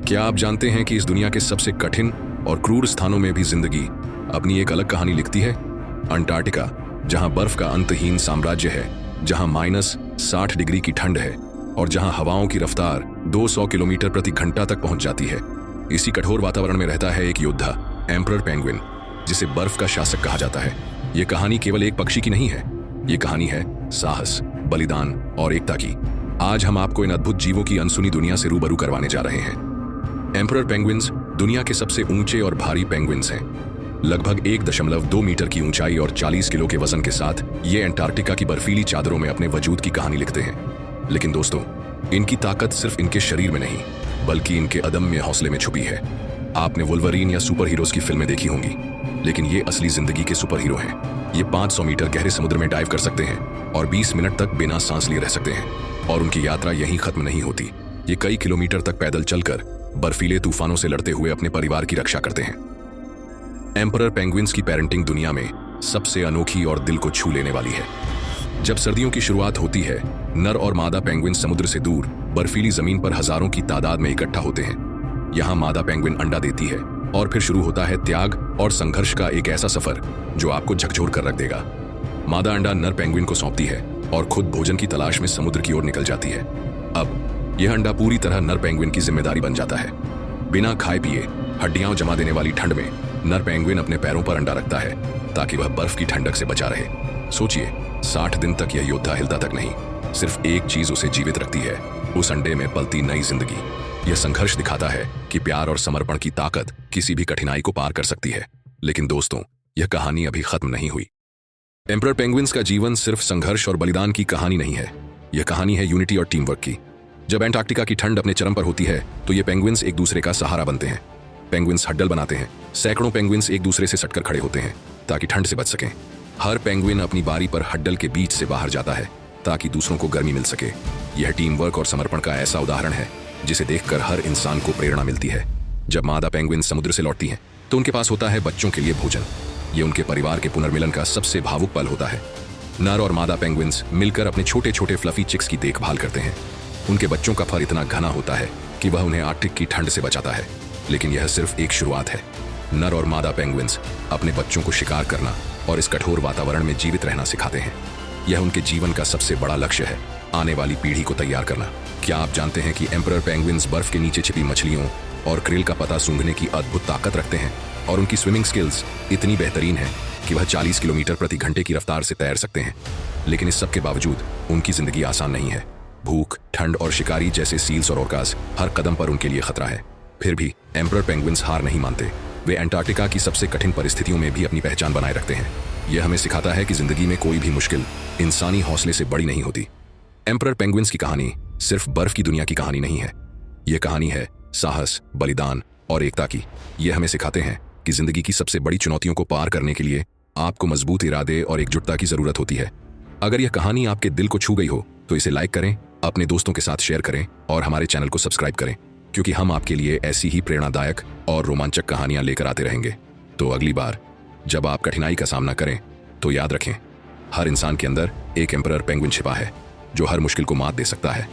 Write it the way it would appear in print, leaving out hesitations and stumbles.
क्या आप जानते हैं कि इस दुनिया के सबसे कठिन और क्रूर स्थानों में भी जिंदगी अपनी एक अलग कहानी लिखती है? अंटार्कटिका, जहां बर्फ का अंतहीन साम्राज्य है, जहां -60 डिग्री की ठंड है और जहां हवाओं की रफ्तार 200 किलोमीटर प्रति घंटा तक पहुंच जाती है। इसी कठोर वातावरण में रहता है एक योद्धा, एम्परर पेंगुइन, जिसे बर्फ का शासक कहा जाता है। यह कहानी केवल एक पक्षी की नहीं है, ये कहानी है साहस, बलिदान और एकता की। आज हम आपको इन अद्भुत जीवों की अनसुनी दुनिया से रूबरू करवाने जा रहे हैं। एम्परर पेंगुइन्स दुनिया के सबसे ऊंचे और भारी पेंगुइन्स हैं। लगभग 1.2 मीटर की ऊंचाई और 40 किलो के वजन के साथ ये अंटार्कटिका की बर्फीली चादरों में अपने वजूद की कहानी लिखते हैं। लेकिन दोस्तों, इनकी ताकत सिर्फ इनके शरीर में नहीं, बल्कि इनके अदम्य हौसले में छुपी है। आपने वुल्वरीन या सुपर हीरोज की फिल्में देखी होंगी, लेकिन ये असली जिंदगी के सुपर हीरो हैं। ये 500 मीटर गहरे समुद्र में डाइव कर सकते हैं और 20 मिनट तक बिना सांस लिए रह सकते हैं। और उनकी यात्रा यहीं खत्म नहीं होती। ये कई किलोमीटर तक पैदल चलकर बर्फीले तूफानों से लड़ते हुए अपने परिवार की रक्षा करते हैं। एम्परर पेंगुइन्स की पेरेंटिंग दुनिया में सबसे अनोखी और दिल को छू लेने वाली है। जब सर्दियों की शुरुआत होती है, नर और मादा पेंगुइन समुद्र से दूर बर्फीली जमीन पर हजारों की तादाद में इकट्ठा होते हैं। यहाँ मादा पेंगुइन अंडा देती है और फिर शुरू होता है त्याग और संघर्ष का एक ऐसा सफर जो आपको झकझोर कर रख देगा। मादा अंडा नर पेंगुइन को सौंपती है और खुद भोजन की तलाश में समुद्र की ओर निकल जाती है। अब यह अंडा पूरी तरह नर पेंगुइन की जिम्मेदारी बन जाता है। बिना खाए पिए हड्डियां जमा देने वाली ठंड में नर पेंगुइन अपने पैरों पर अंडा रखता है ताकि वह बर्फ की ठंडक से बचा रहे। सोचिए, 60 दिन तक यह योद्धा हिलता तक नहीं। सिर्फ एक चीज उसे जीवित रखती है, उस अंडे में पलती नई जिंदगी। यह संघर्ष दिखाता है कि प्यार और समर्पण की ताकत किसी भी कठिनाई को पार कर सकती है। लेकिन दोस्तों, यह कहानी अभी खत्म नहीं हुई। एम्परर पेंगुइन्स का जीवन सिर्फ संघर्ष और बलिदान की कहानी नहीं है, यह कहानी है यूनिटी और टीम वर्क की। जब अंटार्कटिका की ठंड अपने चरम पर होती है, तो ये पेंगुइन्स एक दूसरे का सहारा बनते हैं। पेंगुइन्स हड्डल बनाते हैं। सैकड़ों पेंगुइन्स एक दूसरे से सटकर खड़े होते हैं ताकि ठंड से बच सकें। हर पेंगुइन अपनी बारी पर हड्डल के बीच से बाहर जाता है ताकि दूसरों को गर्मी मिल सके। यह टीम वर्क और समर्पण का ऐसा उदाहरण है जिसे देखकर हर इंसान को प्रेरणा मिलती है। जब मादा पेंगुइन समुद्र से लौटती हैं, तो उनके पास होता है बच्चों के लिए भोजन। ये उनके परिवार के पुनर्मिलन का सबसे भावुक पल होता है। नर और मादा पेंगुइन्स मिलकर अपने छोटे छोटे फ्लफी चिक्स की देखभाल करते हैं। उनके बच्चों का फर इतना घना होता है कि वह उन्हें आर्कटिक की ठंड से बचाता है। लेकिन यह सिर्फ एक शुरुआत है। नर और मादा पेंगुइन्स अपने बच्चों को शिकार करना और इस कठोर वातावरण में जीवित रहना सिखाते हैं। यह उनके जीवन का सबसे बड़ा लक्ष्य है, आने वाली पीढ़ी को तैयार करना। क्या आप जानते हैं कि एम्परर पेंगुइन्स बर्फ के नीचे छिपी मछलियों और क्रिल का पता सूंघने की अद्भुत ताकत रखते हैं? और उनकी स्विमिंग स्किल्स इतनी बेहतरीन है कि वह 40 किलोमीटर प्रति घंटे की रफ्तार से तैर सकते हैं। लेकिन इस सब के बावजूद उनकी जिंदगी आसान नहीं है। भूख, ठंड और शिकारी जैसे सील्स और ऑर्कास हर कदम पर उनके लिए खतरा है। फिर भी एम्परर पेंगुइन्स हार नहीं मानते। वे अंटार्कटिका की सबसे कठिन परिस्थितियों में भी अपनी पहचान बनाए रखते हैं। यह हमें सिखाता है कि जिंदगी में कोई भी मुश्किल इंसानी हौसले से बड़ी नहीं होती। एम्परर पेंगुइन्स की कहानी सिर्फ बर्फ की दुनिया की कहानी नहीं है, यह कहानी है साहस, बलिदान और एकता की। यह हमें सिखाते हैं कि जिंदगी की सबसे बड़ी चुनौतियों को पार करने के लिए आपको मजबूत इरादे और एकजुटता की जरूरत होती है। अगर यह कहानी आपके दिल को छू गई हो तो इसे लाइक करें, अपने दोस्तों के साथ शेयर करें और हमारे चैनल को सब्सक्राइब करें, क्योंकि हम आपके लिए ऐसी ही प्रेरणादायक और रोमांचक कहानियां लेकर आते रहेंगे। तो अगली बार जब आप कठिनाई का सामना करें, तो याद रखें, हर इंसान के अंदर एक एम्परर पेंगुइन छिपा है जो हर मुश्किल को मात दे सकता है।